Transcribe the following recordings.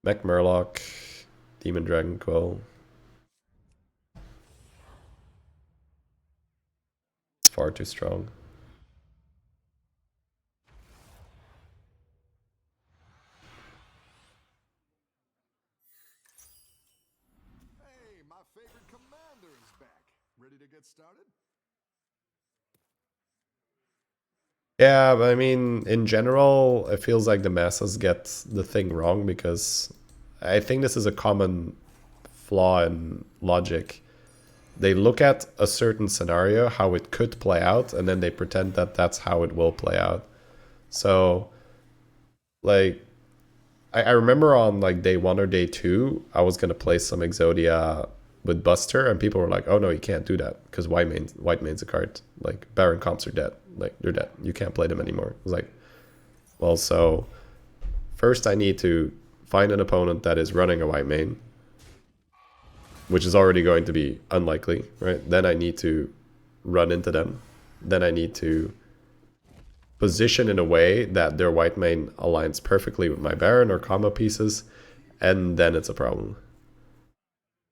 Mech Murloc, Demon Dragon Quill. It's far too strong. Hey, my favorite commander is back. Ready to get started? Yeah, but I mean, in general, it feels like the masses get the thing wrong because I think this is a common flaw in logic. They look at a certain scenario, how it could play out, and then they pretend that that's how it will play out. So, like, I remember on like day 1 or day 2, I was gonna play some ixxdeee with Buster, and people were like, "Oh no, you can't do that because white main's a card. Like Baron comps are dead. Like they're dead. You can't play them anymore." I was like, well, so first I need to find an opponent that is running a white main, which is already going to be unlikely, right? Then I need to run into them. Then I need to position in a way that their white main aligns perfectly with my Baron or combo pieces, and then it's a problem.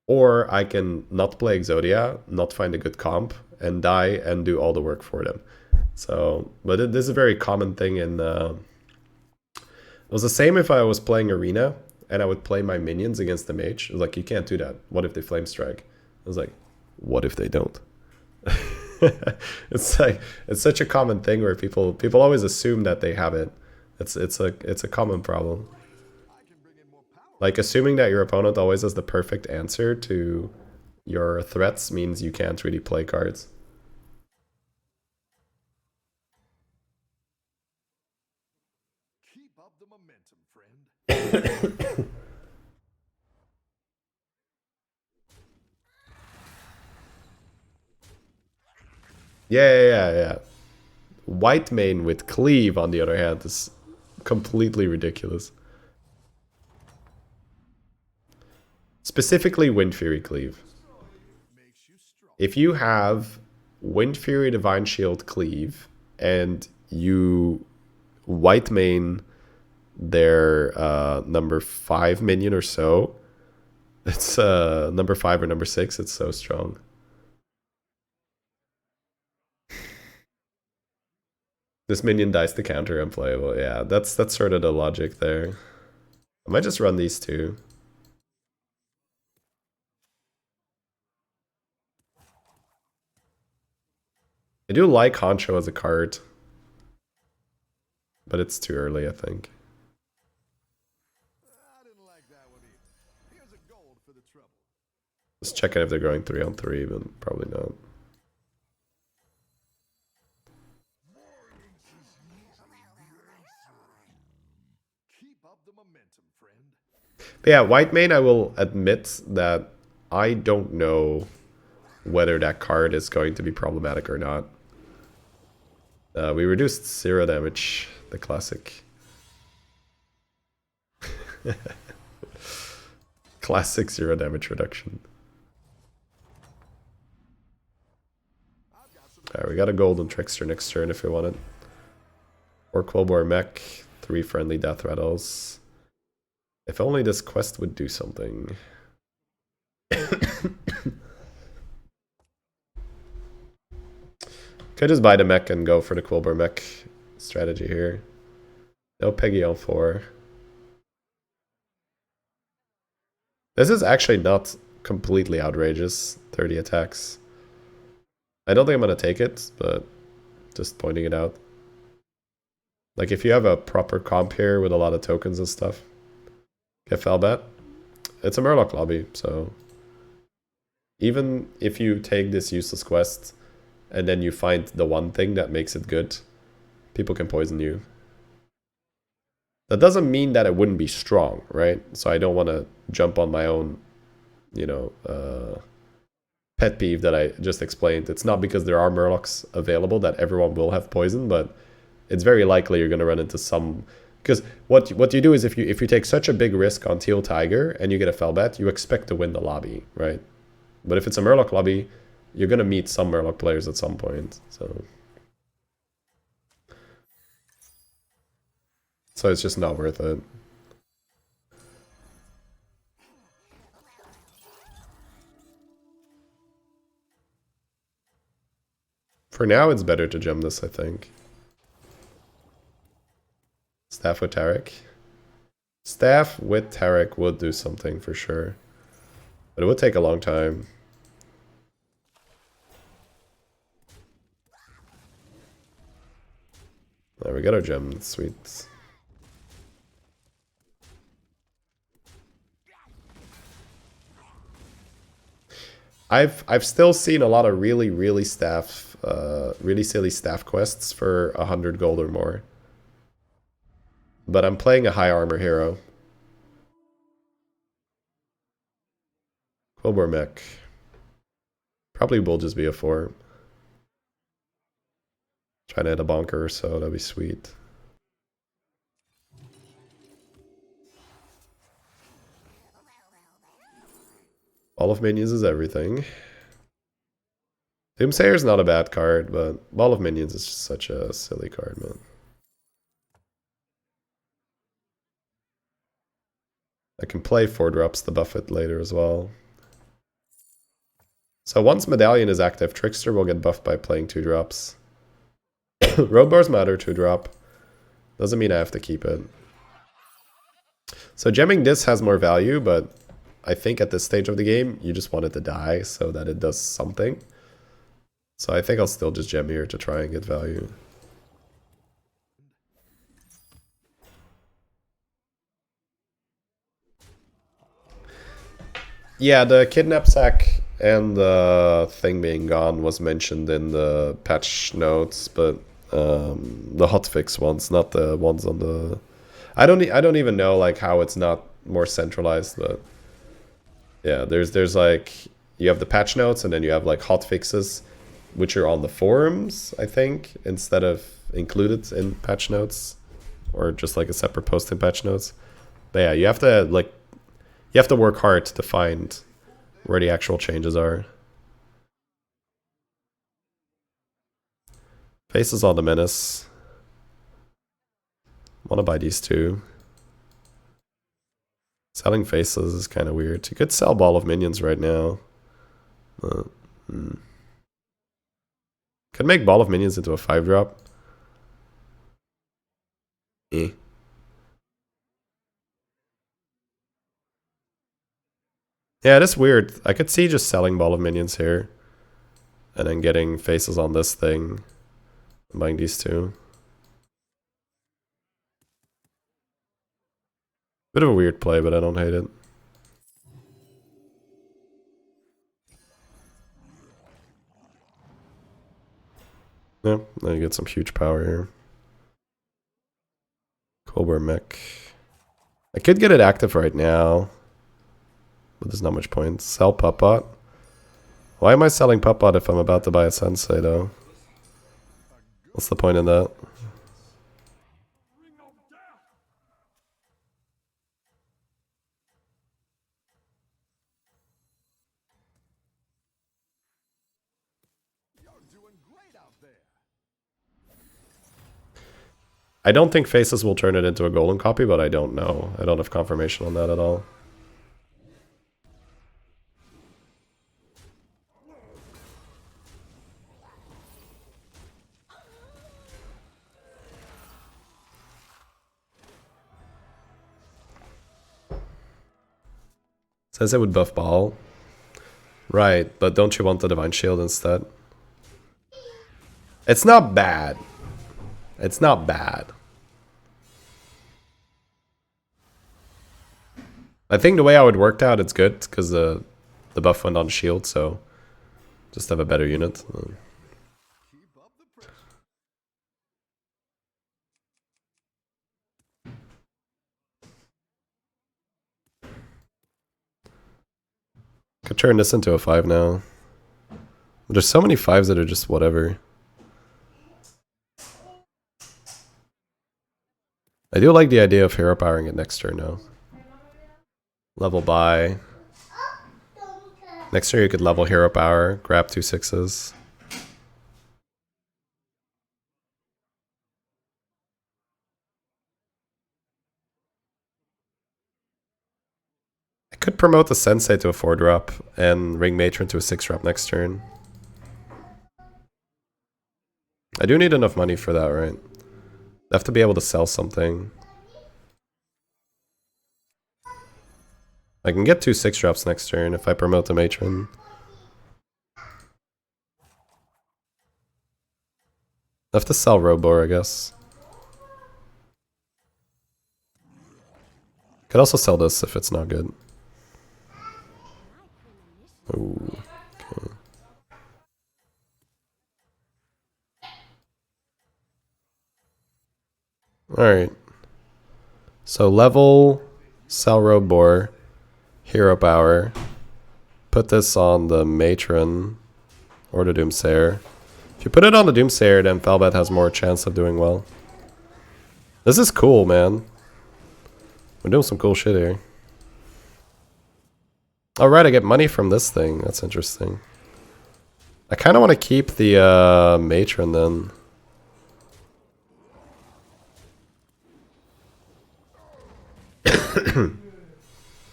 Or I can not play ixxdeee, not find a good comp, and die and do all the work for them. So, but this is a very common thing in... it was the same if I was playing Arena, and I would play my minions against the mage. It was like, you can't do that. What if they flame strike? I was like, what if they don't? It's like, it's such a common thing where people always assume that they have it. It's a common problem. Like assuming that your opponent always has the perfect answer to your threats means you can't really play cards. Keep up the momentum, friend. Yeah. White main with cleave, on the other hand, is completely ridiculous. Specifically Wind Fury cleave. If you have Wind Fury Divine Shield cleave and you white main their number 5 minion or so, it's number 5 or number 6, it's so strong. This minion dies to counter unplayable. Yeah, that's sort of the logic there. I might just run these two. I do like Honcho as a card, but it's too early, I think. I didn't like that one either. Here's a gold for the trouble. Just checking if they're going 3-on-3, but probably not. Keep up the momentum, friend. But yeah, white main, I will admit that I don't know whether that card is going to be problematic or not. We reduced 0 damage, the classic. Classic 0 damage reduction. Alright, we got a golden Trickster next turn if we want it. Or Quillbore Mech, 3 friendly death rattles. If only this quest would do something. Could just buy the mech and go for the Quillbore Mech strategy here. No Peggy on 4. This is actually not completely outrageous. 30 attacks. I don't think I'm going to take it, but just pointing it out. Like if you have a proper comp here with a lot of tokens and stuff, get Felbat. It's a Murloc lobby, so even if you take this useless quest and then you find the one thing that makes it good, people can poison you. That doesn't mean that it wouldn't be strong, right? So I don't want to jump on my own, you know, pet peeve that I just explained. It's not because there are Murlocs available that everyone will have poison, but it's very likely you're going to run into some... Because what you do is if you take such a big risk on Teal Tiger and you get a Felbat, you expect to win the lobby, right? But if it's a Murloc lobby, you're going to meet some Murloc players at some point, so it's just not worth it. For now, it's better to gem this, I think. Staff with Tarek. Staff with Tarek would do something for sure. But it would take a long time. There we got our gem, sweet. I've still seen a lot of really silly staff quests for 100 gold or more. But I'm playing a high armor hero. Kibler mech. Probably will just be a 4. Trying to hit a bonker or so, that'd be sweet. Ball of Minions is everything. Doomsayer's not a bad card, but Ball of Minions is just such a silly card, man. I can play 4 drops to buff it later as well. So once Medallion is active, Trickster will get buffed by playing 2 drops. Road bars matter 2 drop. Doesn't mean I have to keep it. So gemming this has more value, but I think at this stage of the game, you just want it to die so that it does something. So I think I'll still just gem here to try and get value. Yeah, the kidnap sack and the thing being gone was mentioned in the patch notes, but the hotfix ones, not the ones on the... I don't even know like how it's not more centralized, but yeah, there's like, you have the patch notes and then you have like hotfixes, which are on the forums, I think, instead of included in patch notes, or just like a separate post in patch notes. But yeah, you have to work hard to find where the actual changes are. Faces on the Menace. Wanna buy these 2. Selling Faces is kind of weird. You could sell Ball of Minions right now. Could make Ball of Minions into a 5 drop. Eh. Yeah, it is weird. I could see just selling Ball of Minions here. And then getting Faces on this thing. And buying these 2. Bit of a weird play, but I don't hate it. Yeah, now you get some huge power here. Kibler mech. I could get it active right now, but there's not much point. Sell Puppot. Why am I selling Puppot if I'm about to buy a Sensei, though? What's the point in that? I don't think Faces will turn it into a golden copy, but I don't know. I don't have confirmation on that at all. Says it would buff Ball. Right, but don't you want the Divine Shield instead? It's not bad. It's not bad. I think the way how it worked out, it's good, because the buff went on shield, so just have a better unit. Could turn this into a 5 now. But there's so many 5s that are just whatever. I do like the idea of hero powering it next turn now. Level buy. Next turn you could level hero power, grab 2 6s. I could promote the Sensei to a 4 drop and Ring Matron to a 6 drop next turn. I do need enough money for that, right? I have to be able to sell something. I can get 2 6-drops next turn if I promote the matron. I have to sell Robor, I guess. Could also sell this if it's not good. Ooh, okay. Alright. So level, sell Robor, hero power. Put this on the matron or the Doomsayer. If you put it on the Doomsayer, then Felbat has more chance of doing well. This is cool, man. We're doing some cool shit here. Alright, I get money from this thing. That's interesting. I kind of want to keep the matron then.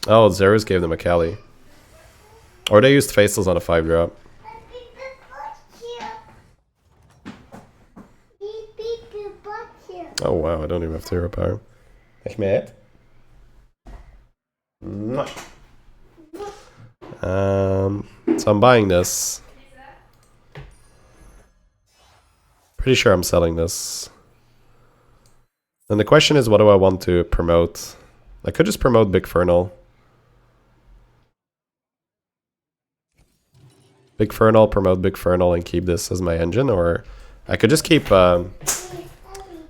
Oh, Zerus gave them a Kali. Or they used Faceless on a 5-drop. Oh wow, I don't even have hero power. Echt mee so I'm buying this. Pretty sure I'm selling this. And the question is, what do I want to promote? I could just promote Big Fernal. Big Fernal, promote Big Fernal and keep this as my engine, or I could just keep I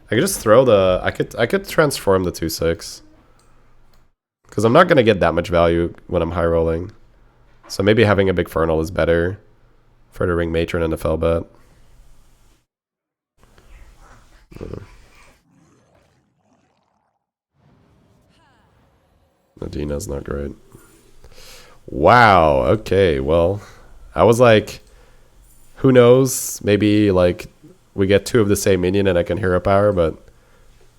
could just throw the I could transform the 2/6. Because I'm not gonna get that much value when I'm high rolling. So maybe having a Big Fernal is better for the Ring Matron and the Felbat. Nadina's not great. Wow, okay, well, I was like, who knows? Maybe like we get 2 of the same minion and I can hero power, but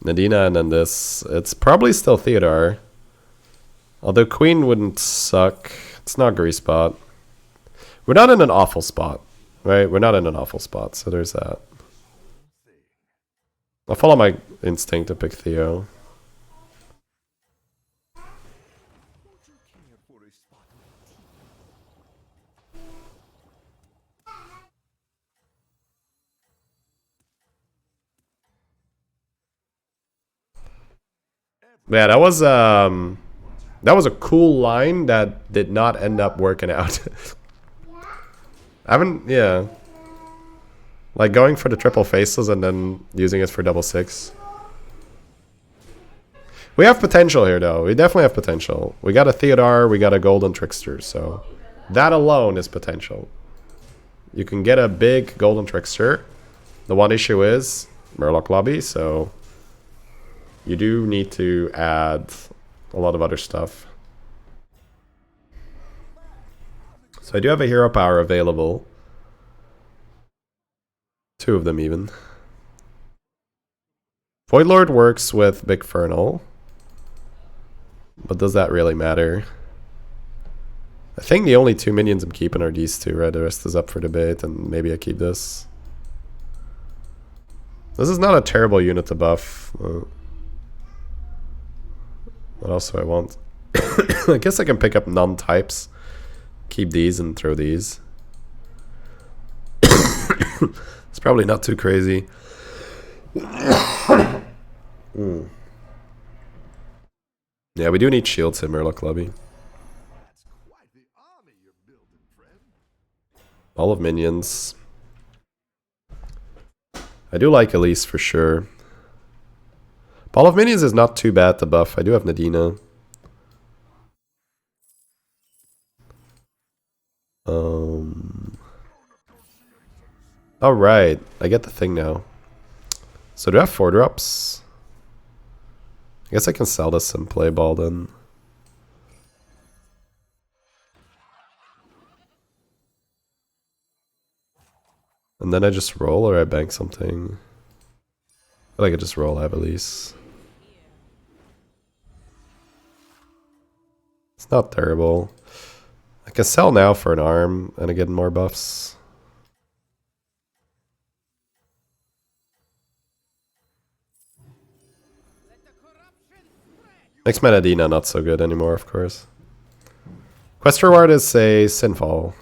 Nadina and then this, it's probably still Theodore. Although Queen wouldn't suck. It's not Grease Spot. We're not in an awful spot, right? We're not in an awful spot, so there's that. I'll follow my instinct to pick Theo. Yeah, that was a cool line that did not end up working out. I haven't, yeah. Like going for the triple faces and then using it for double 6. We have potential here though. We definitely have potential. We got a Theodore, we got a golden trickster, so that alone is potential. You can get a big golden trickster. The one issue is Murloc lobby, so you do need to add a lot of other stuff. So I do have a hero power available. 2 of them even. Voidlord works with Big Fernal. But does that really matter? I think the only 2 minions I'm keeping are these 2, right? The rest is up for debate, and maybe I keep this. This is not a terrible unit to buff. What else do I want? I guess I can pick up non-types. Keep these and throw these. It's probably not too crazy. Yeah, we do need shields in Murloc lobby. All of minions. I do like Elise for sure. Ball of Minions is not too bad to buff. I do have Nadina. Alright, I get the thing now. So do I have 4-drops? I guess I can sell this and play ball then. And then I just roll or I bank something. I feel like I just roll, I have Elise. It's not terrible. I can sell now for an arm and I get more buffs. Makes Manadina not so good anymore, of course. Quest reward is a Sinfall.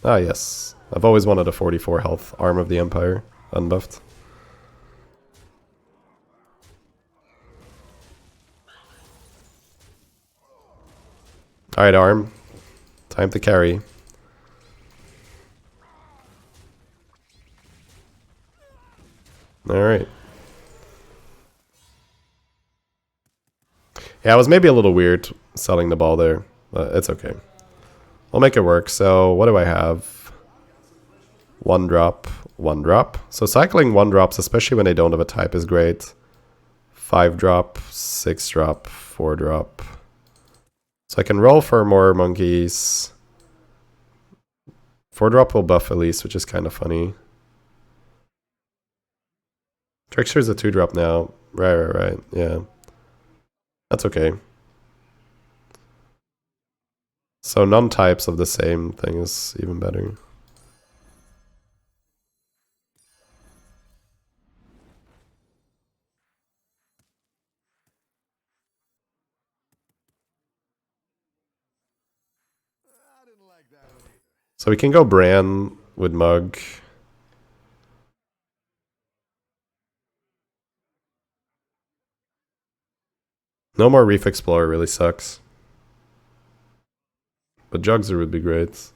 Ah, yes. I've always wanted a 44 health Arm of the Empire, unbuffed. Alright, Arm. Time to carry. Alright. Yeah, it was maybe a little weird selling the ball there, but it's okay. I'll make it work. So, what do I have? 1 drop, 1 drop. So cycling 1 drops, especially when they don't have a type, is great. 5 drop, 6 drop, 4 drop. So I can roll for more monkeys. 4 drop will buff Elise, which is kind of funny. Trickster's a 2 drop now. Right. Yeah. That's okay. So non-types of the same thing is even better. So we can go Bran with Mug. No more Reef Explorer really sucks. But Jugzer would be great.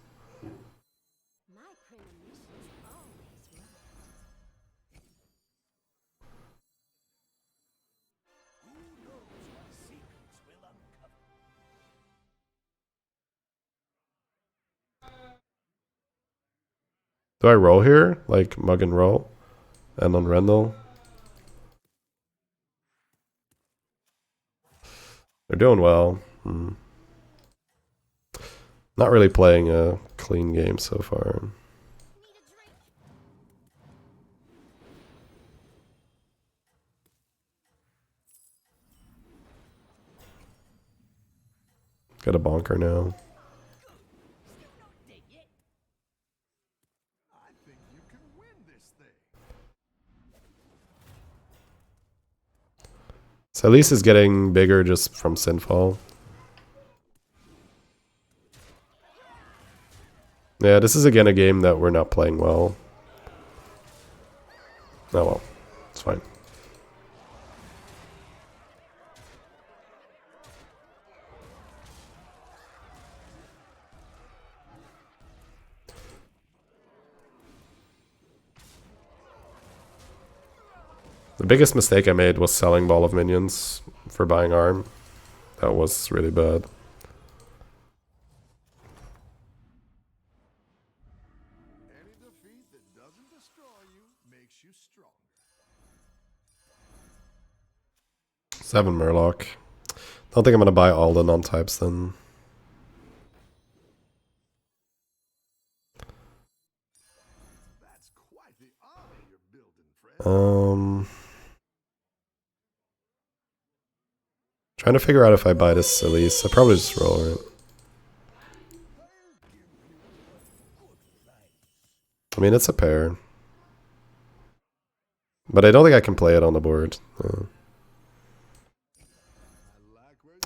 Do I roll here? Like Mug and roll? And on Rendell? They're doing well. Not really playing a clean game so far. Got a bonker now. So Elise is getting bigger just from Sinfall. Yeah, this is again a game that we're not playing well. Oh well, it's fine. The biggest mistake I made was selling Ball of Minions for buying Arm. That was really bad. Any defeat that doesn't destroy you makes you stronger. 7 Murloc. Don't think I'm gonna buy all the non-types then. That's quite the army you're building, friend. Trying to figure out if I buy this Elise. I probably just roll it. I mean, it's a pair. But I don't think I can play it on the board.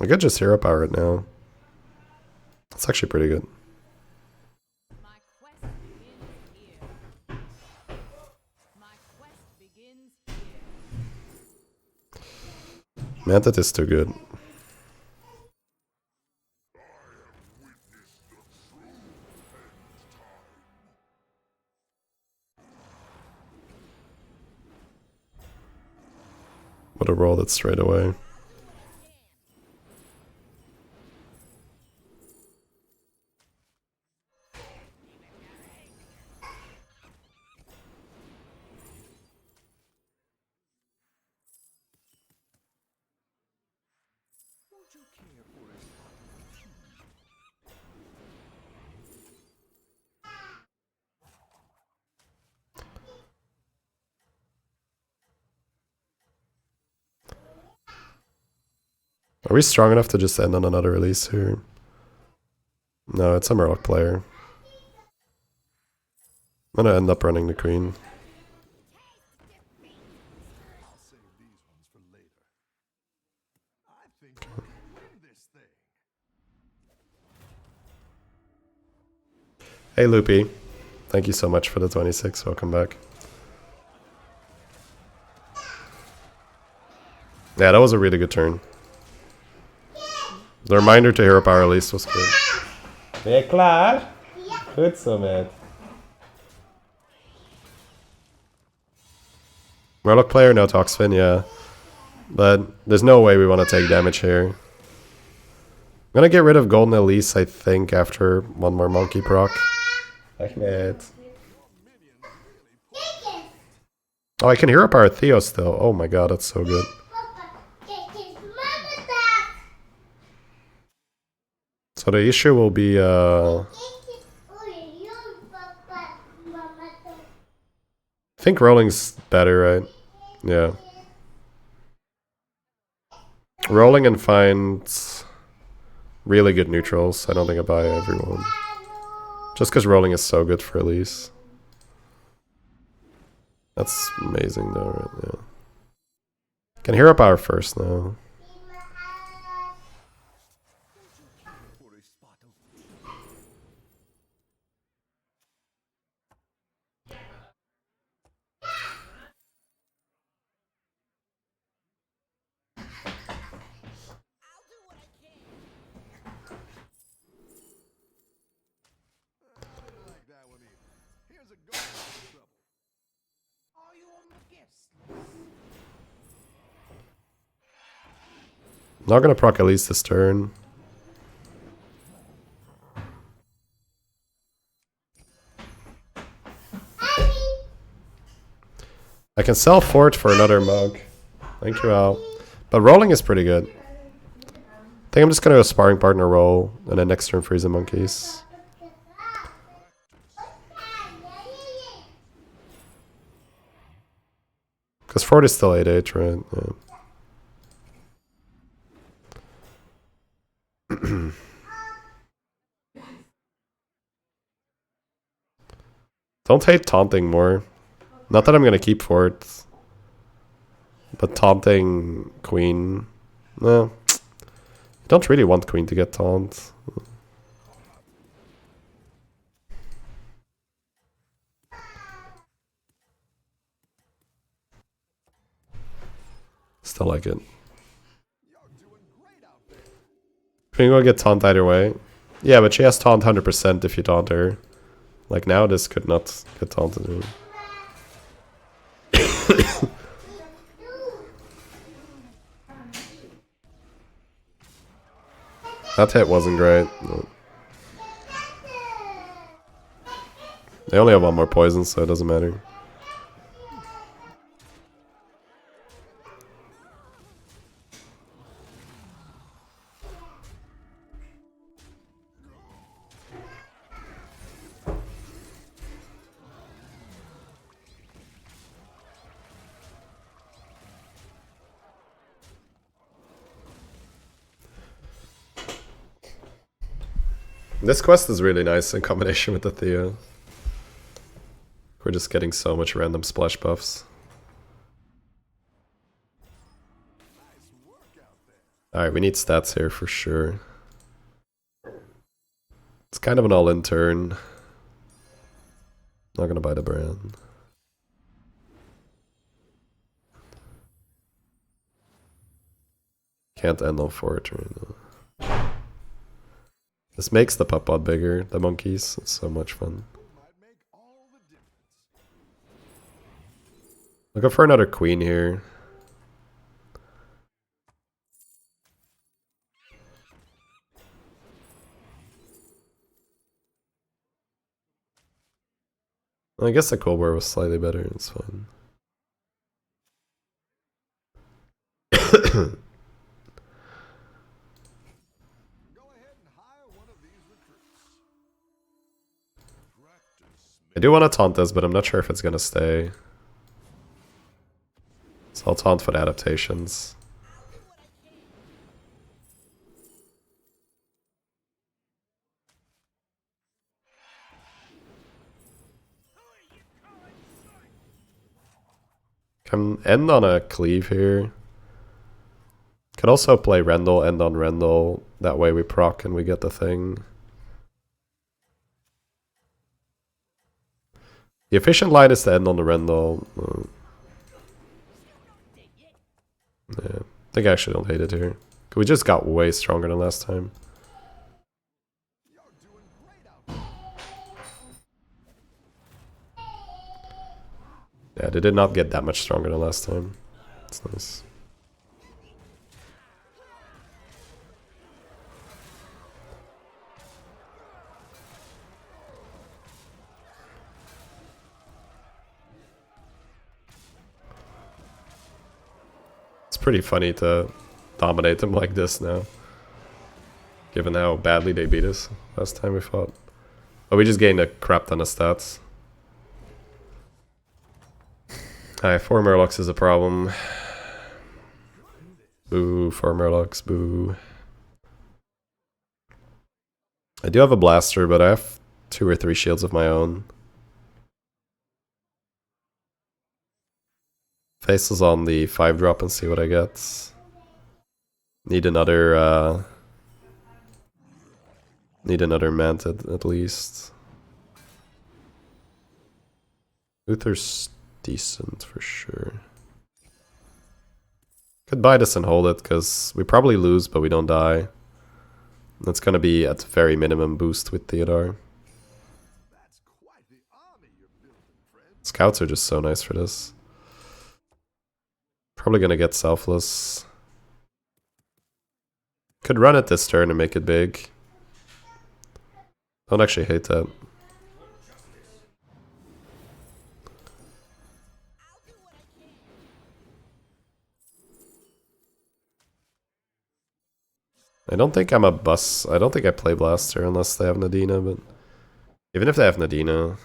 I could just hero power it now. It's actually pretty good. Mantit is too good. Would have rolled it straight away. Are we strong enough to just end on another release here? No, it's a Murloc player. I'm gonna end up running the Queen. Hey Loopy, thank you so much for the 26. Welcome back. Yeah, that was a really good turn. The reminder to hero power Elise was good. Ben je klaar? Goed zo, man. Murloc player, no Toxfin, yeah. But there's no way we want to take damage here. I'm gonna get rid of Golden Elise, I think, after one more monkey proc. Ahmed. Oh, I can hero power Theo still. Oh my god, that's so good. So the issue will be I think rolling's better, right? Yeah. Rolling and find really good neutrals. I don't think I buy everyone. Just because rolling is so good for Elise. That's amazing though, right? Yeah. Can hero power first now. Not gonna proc Elise this turn. I can sell Fort for another mug. Thank you, Al. But rolling is pretty good. I think I'm just gonna go sparring partner roll and then next turn freeze the monkeys. Because Fort is still 8-8, right? Yeah. Don't hate taunting more. Not that I'm gonna keep Fort. But taunting Queen. No. You don't really want Queen to get taunt. Still like it. Queen will get taunt either way. Yeah, but she has taunt 100% if you taunt her. Like now this could not get taunted. That hit wasn't great. No. They only have one more poison, so it doesn't matter. This quest is really nice in combination with the Theo. We're just getting so much random splash buffs. Alright, we need stats here for sure. It's kind of an all-in turn. Not gonna buy the brand. Can't end on 4 right now. This makes the pup pod bigger, the monkeys. It's so much fun. I'll go for another queen here. I guess the Kibler was slightly better, it's fine. I do want to taunt this, but I'm not sure if it's going to stay. So I'll taunt for the adaptations. Can end on a cleave here. Could also play Rendell, end on Rendell. That way we proc and we get the thing. The efficient line is to end on the Rendell. Yeah, I think I actually don't hate it here. We just got way stronger than last time. Yeah, they did not get that much stronger than last time. That's nice. It's pretty funny to dominate them like this now, given how badly they beat us last time we fought. But we just gained a crap ton of stats. Alright, 4 Murlocs is a problem. Boo, 4 Murlocs, boo. I do have a blaster, but I have 2 or 3 shields of my own. Faces on the 5-drop and see what I get. Need another Mantid at least. Uther's decent for sure. Could buy this and hold it, because we probably lose, but we don't die. That's gonna be at very minimum boost with Theodore. Scouts are just so nice for this. Probably gonna get selfless. Could run it this turn and make it big. Don't actually hate that. I don't think I'm a bus. I don't think I play Blaster unless they have Nadina, but even if they have Nadina.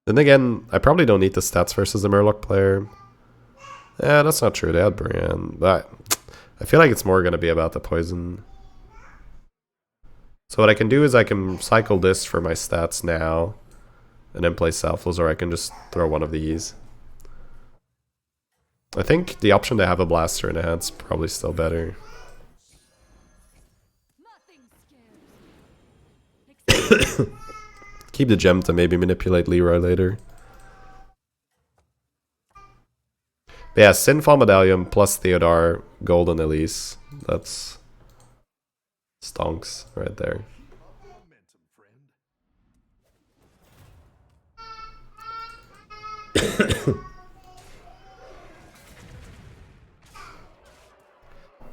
Then again, I probably don't need the stats versus the Murloc player. Yeah, that's not true. They had Brienne. But I feel like it's more going to be about the poison. So what I can do is I can cycle this for my stats now, and then play Selfless, or I can just throw one of these. I think the option to have a Blaster in a hand's probably still better. Keep the gem to maybe manipulate Leroy later. But yeah, Sinfall Medallion plus Theodore, Golden Elise. That's stonks right there.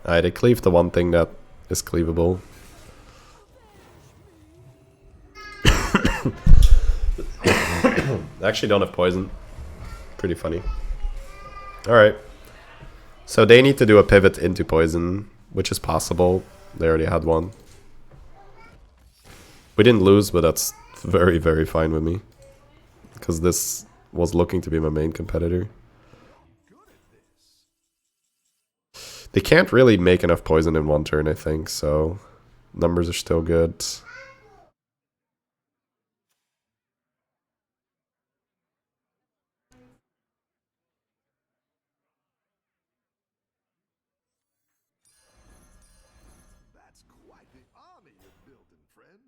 Alright, they cleave the one thing that is cleavable. I actually don't have poison. Pretty funny. Alright. So they need to do a pivot into poison, which is possible. They already had one. We didn't lose, but that's very, very fine with me. Because this was looking to be my main competitor. They can't really make enough poison in one turn, I think, so numbers are still good. That's quite the army you're building, friend.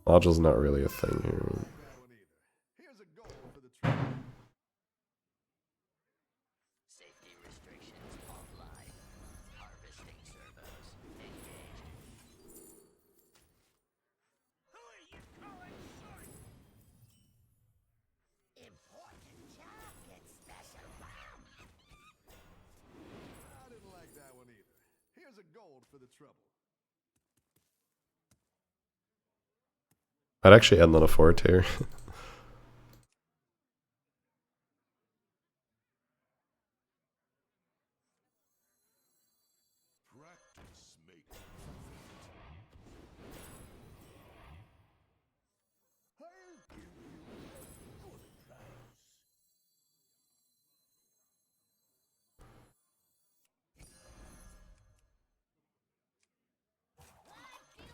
Module's not really a thing here. Here's a goal for the trip. Safety restrictions offline. Harvesting servos engaged. Who are you calling short? Important target special bomb. I didn't like that one either. Here's a gold for the trouble. I'd actually end on a 4 tier. Practice makes I'll give you a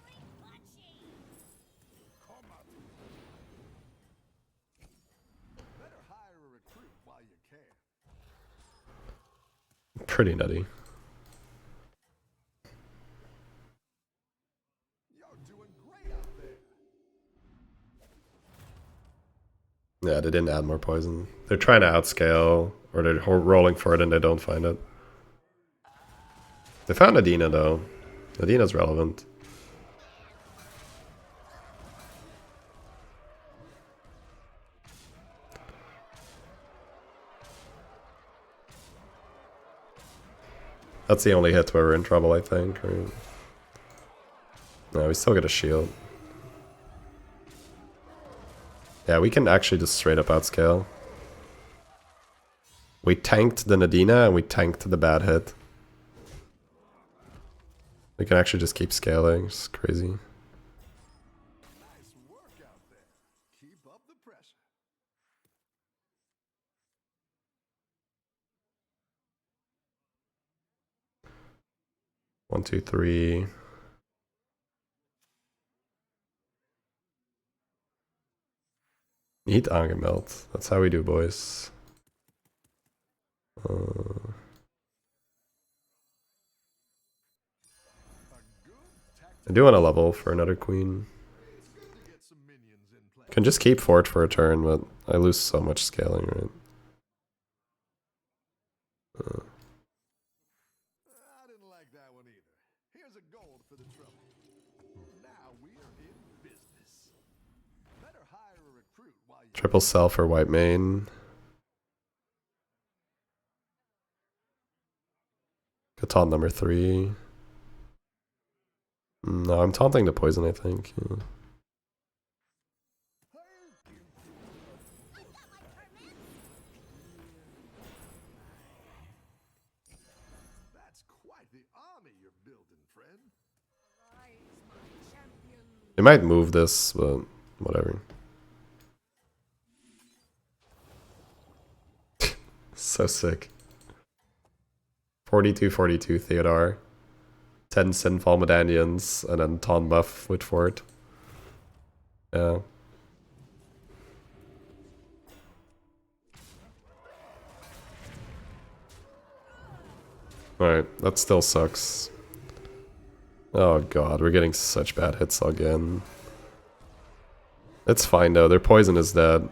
good price. Come up. Better hire a recruit while you can. Pretty nutty. Yeah, they didn't add more poison. They're trying to outscale, or they're rolling for it and they don't find it. They found Adina though. Adina's relevant. That's the only hit where we're in trouble, I think. Or... no, we still get a shield. Yeah, we can actually just straight up outscale. We tanked the Nadina and we tanked the bad hit. We can actually just keep scaling. It's crazy. Nice work out there. Keep up the pressure. One, two, three. Eat Angemelt. That's how we do, boys. I do want to level for another queen. Can just keep fort for a turn, but I lose so much scaling, right? I didn't like that one either. Here's a gold for the trouble. Now we're in business. Better hire a recruit while you Triple sell for white main. Could taunt number 3. No, I'm taunting the poison, I think. Yeah. That's quite the army you're building, friend. They might move this, but whatever. So sick. 42-42 Theodore. 10 Sinfall Medallions, and then taunt buff with fort. Yeah. Alright, that still sucks. Oh god, we're getting such bad hits again. It's fine though, their poison is dead.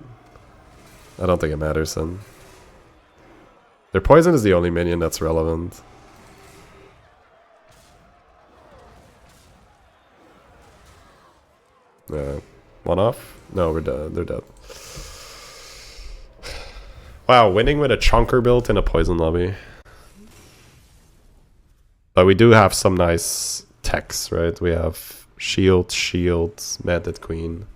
I don't think it matters then. Their poison is the only minion that's relevant. One off? No, we're dead. They're dead. Wow, winning with a chunker built in a poison lobby. But we do have some nice techs, right? We have shield, mandate queen.